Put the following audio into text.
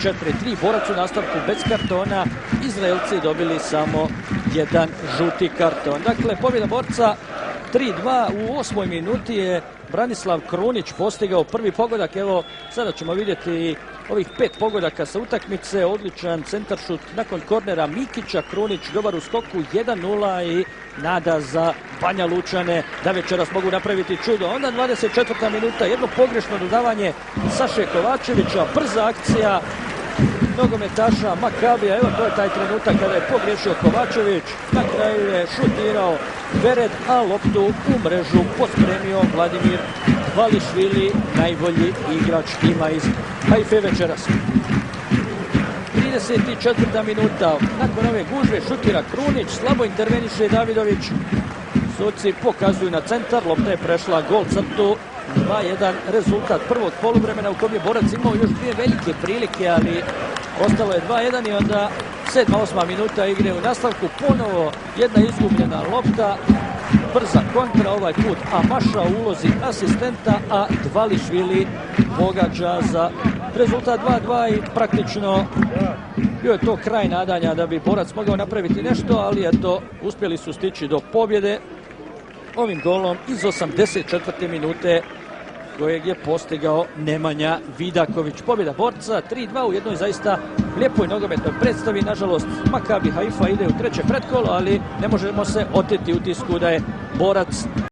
4-3. Borac u nastavku bez kartona. Izraelci dobili samo jedan žuti karton. Dakle, pobjeda Borca 3-2. U 8. minuti je Branislav Krunić postigao prvi pogodak. Evo, sada ćemo vidjeti ovih 5 pogodaka sa utakmice. Odličan centaršut nakon kornera Mikića. Krunić dobar u skoku, 1-0 i nada za Banja Lučane da večeras mogu napraviti čudo. Onda 24. minuta, jedno pogrešno dodavanje Saše Kovačevića, brza akcija nogometaša Makabija. Evo, to je taj trenutak kada je pogriješio Kovačević. Na kraju je šutirao Vered, a loptu u mrežu pospremio Vladimir Hvališvili, najbolji igrač tima iz Haife večeras. 34. minuta, nakon ove gužve šutira Krunić, slabo interveniše Davidović. Suci pokazuju na centar, lopta je prešla gol crtu. 2-1 rezultat prvog poluvremena u kojem je Borac imao još dvije velike prilike, ali ostalo je 2-1 i onda 7. 8. minuta igre u nastavku. Ponovo jedna izgubljena lopta, brza kontra, ovaj put Amaša u ulozi asistenta, a Hvališvili pogađa za rezultat 2-2 i praktično bio je to kraj nadanja da bi Borac mogao napraviti nešto, ali eto, uspjeli su stići do pobjede ovim golom iz 84. minute kojeg je postigao Nemanja Vidaković. Pobjeda Borca 3-2 u jednoj zaista lijepoj nogometnoj predstavi. Nažalost, Makabi Haifa ide u treće pretkolo, ali ne možemo se oteti utisku da je Borac